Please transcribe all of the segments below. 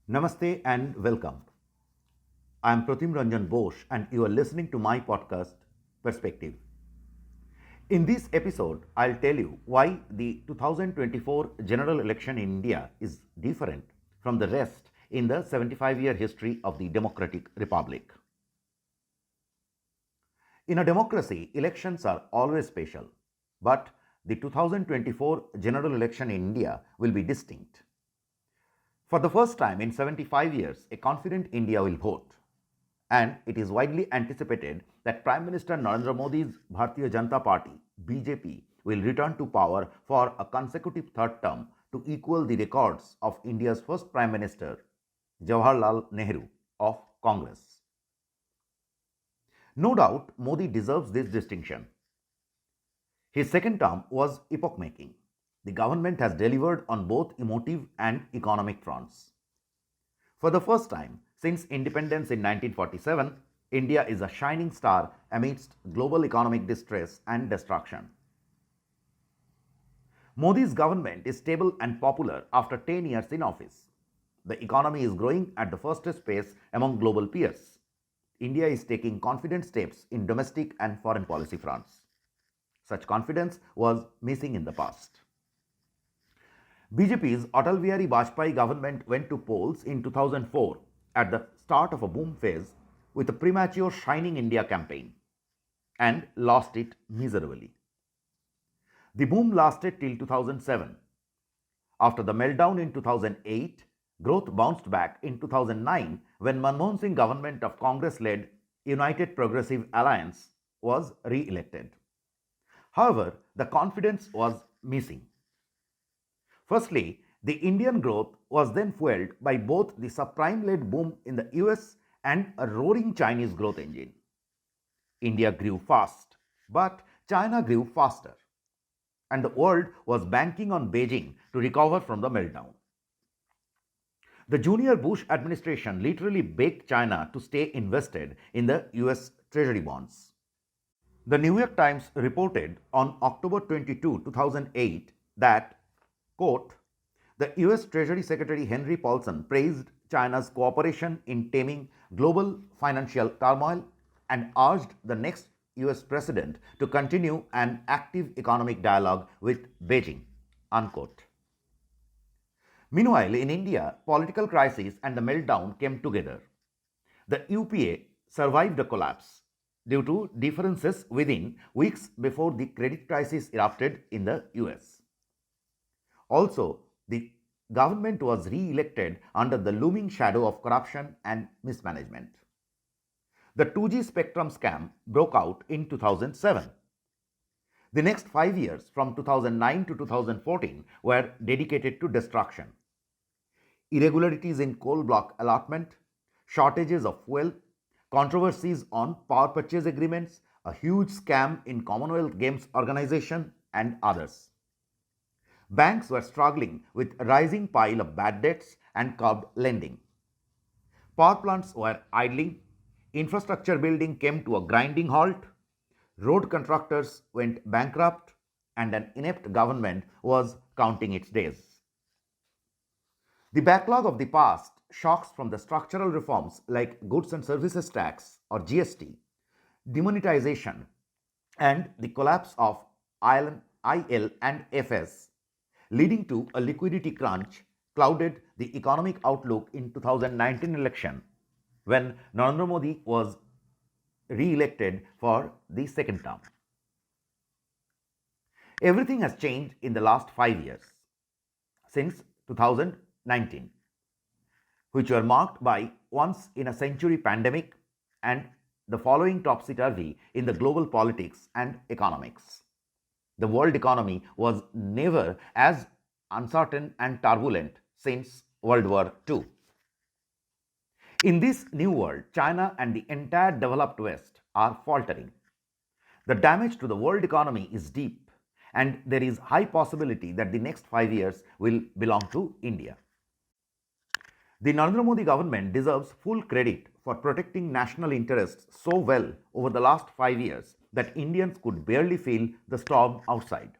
Namaste and welcome. I am Pratim Ranjan Bose and you are listening to my podcast Perspective. In this episode, I'll tell you why the 2024 general election in India is different from the rest in the 75-year history of the Democratic Republic. In a democracy, elections are always special, but the 2024 general election in India will be distinct. For the first time in 75 years, a confident India will vote. And it is widely anticipated that Prime Minister Narendra Modi's Bharatiya Janata Party, BJP, will return to power for a consecutive third term to equal the records of India's first Prime Minister, Jawaharlal Nehru, of Congress. No doubt, Modi deserves this distinction. His second term was epoch making. The government has delivered on both emotive and economic fronts. For the first time since independence in 1947, India is a shining star amidst global economic distress and destruction. Modi's government is stable and popular after 10 years in office. The economy is growing at the fastest pace among global peers. India is taking confident steps in domestic and foreign policy fronts. Such confidence was missing in the past. BJP's Atal Bihari Vajpayee government went to polls in 2004 at the start of a boom phase with a premature Shining India campaign and lost it miserably. The boom lasted till 2007. After the meltdown in 2008, growth bounced back in 2009 when Manmohan Singh government of Congress-led United Progressive Alliance was re-elected. However, the confidence was missing. Firstly, the Indian growth was then fueled by both the subprime-led boom in the US and a roaring Chinese growth engine. India grew fast, but China grew faster, and the world was banking on Beijing to recover from the meltdown. The junior Bush administration literally begged China to stay invested in the US Treasury bonds. The New York Times reported on October 22, 2008 that, quote, the US Treasury Secretary Henry Paulson praised China's cooperation in taming global financial turmoil and urged the next US president to continue an active economic dialogue with Beijing, unquote. Meanwhile, in India, political crisis and the meltdown came together. The UPA survived a collapse due to differences within weeks before the credit crisis erupted in the US. Also, the government was re-elected under the looming shadow of corruption and mismanagement. The 2G spectrum scam broke out in 2007. The next 5 years, from 2009 to 2014, were dedicated to destruction. Irregularities in coal block allotment, shortages of fuel, controversies on power purchase agreements, a huge scam in Commonwealth Games organization, and others. Banks were struggling with a rising pile of bad debts and curbed lending. Power plants were idling, infrastructure building came to a grinding halt, road contractors went bankrupt, and an inept government was counting its days. The backlog of the past, shocks from the structural reforms like Goods and Services Tax or GST, demonetization, and the collapse of IL and FS, leading to a liquidity crunch, clouded the economic outlook in 2019 election when Narendra Modi was re-elected for the second term. Everything has changed in the last 5 years, since 2019, which were marked by once in a century pandemic and the following topsy-turvy in the global politics and economics. The world economy was never as uncertain and turbulent since World War II. In this new world, China and the entire developed West are faltering. The damage to the world economy is deep, and there is high possibility that the next 5 years will belong to India. The Narendra Modi government deserves full credit for protecting national interests so well over the last 5 years that Indians could barely feel the storm outside.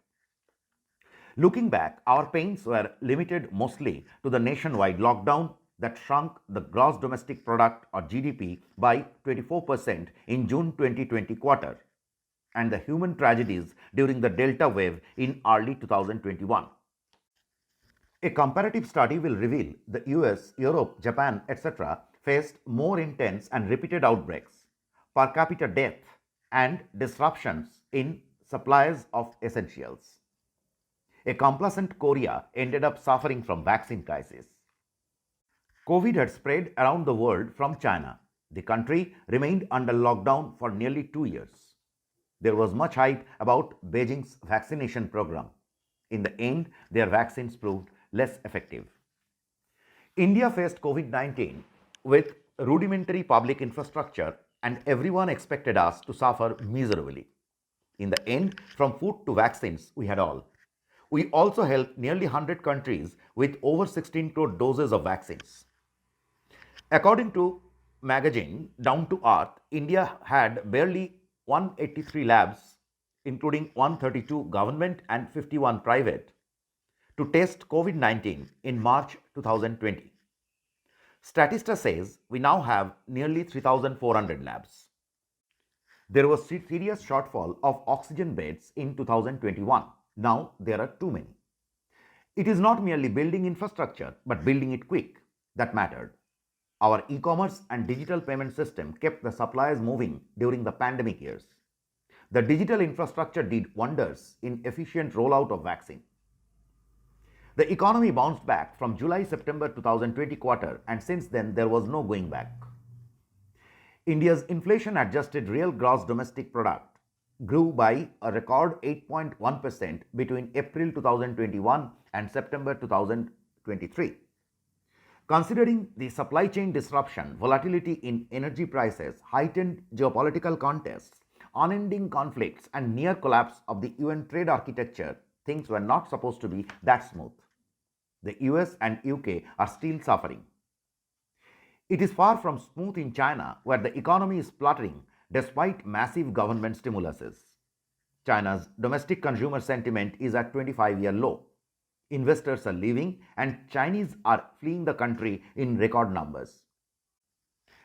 Looking back, our pains were limited mostly to the nationwide lockdown, that shrunk the gross domestic product or GDP by 24% in June 2020 quarter, and the human tragedies during the Delta wave in early 2021. A comparative study will reveal the US, Europe, Japan, etc. faced more intense and repeated outbreaks, per capita death, and disruptions in supplies of essentials. A complacent Korea ended up suffering from vaccine crisis. COVID had spread around the world from China. The country remained under lockdown for nearly 2 years. There was much hype about Beijing's vaccination program. In the end, their vaccines proved less effective. India faced COVID 19 with rudimentary public infrastructure, and everyone expected us to suffer miserably. In the end, from food to vaccines, we had all. We also helped nearly 100 countries with over 16 crore doses of vaccines. According to magazine Down to Earth, India had barely 183 labs, including 132 government and 51 private, to test COVID 19 in March 2020. Statista says we now have nearly 3,400 labs. There was serious shortfall of oxygen beds in 2021. Now there are too many. It is not merely building infrastructure, but building it quick that mattered. Our e-commerce and digital payment system kept the supplies moving during the pandemic years. The digital infrastructure did wonders in efficient rollout of vaccine. The economy bounced back from July-September 2020 quarter, and since then there was no going back. India's inflation-adjusted real gross domestic product grew by a record 8.1% between April 2021 and September 2023. Considering the supply chain disruption, volatility in energy prices, heightened geopolitical contests, unending conflicts, and near collapse of the UN trade architecture, things were not supposed to be that smooth. The US and UK are still suffering. It is far from smooth in China, where the economy is spluttering despite massive government stimuluses. China's domestic consumer sentiment is at 25-year low. Investors are leaving, and Chinese are fleeing the country in record numbers.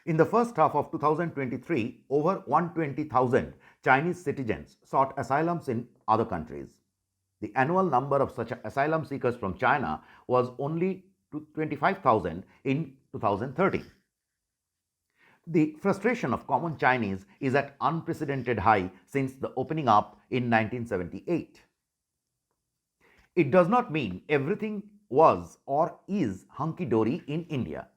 In the first half of 2023, over 120,000 Chinese citizens sought asylums in other countries. The annual number of such asylum seekers from China was only 25,000 in 2013. The frustration of common Chinese is at unprecedented high since the opening up in 1978. It does not mean everything was or is hunky-dory in India.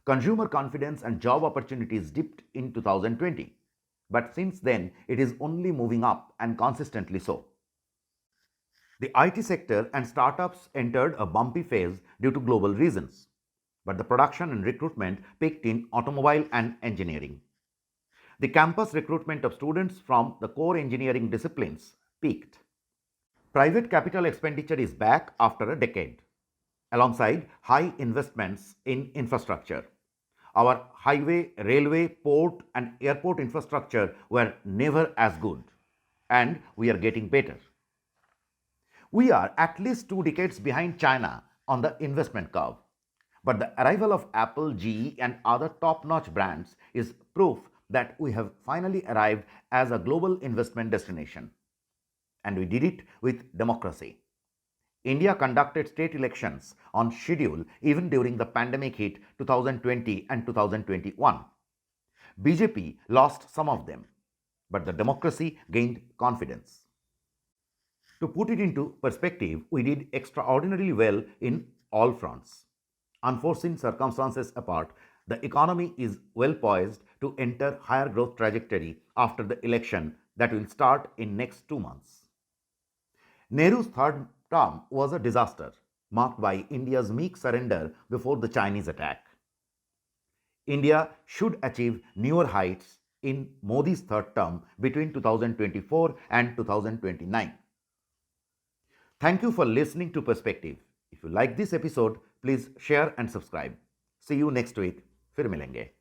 Consumer confidence and job opportunities dipped in 2020, but since then it is only moving up, and consistently so. The IT sector and startups entered a bumpy phase due to global reasons, but the production and recruitment peaked in automobile and engineering. The campus recruitment of students from the core engineering disciplines peaked. Private capital expenditure is back after a decade, alongside high investments in infrastructure. Our highway, railway, port, and airport infrastructure were never as good, and we are getting better. We are at least 2 decades behind China on the investment curve. But the arrival of Apple, GE, and other top-notch brands is proof that we have finally arrived as a global investment destination. And we did it with democracy. India conducted state elections on schedule even during the pandemic hit 2020 and 2021. BJP lost some of them, but the democracy gained confidence. To put it into perspective, we did extraordinarily well in all fronts. Unforeseen circumstances apart, the economy is well poised to enter higher growth trajectory after the election that will start in next 2 months. Nehru's third term was a disaster, marked by India's meek surrender before the Chinese attack. India should achieve newer heights in Modi's third term between 2024 and 2029. Thank you for listening to Perspective. If you like this episode, please share and subscribe. See you next week. फिर मिलेंगे.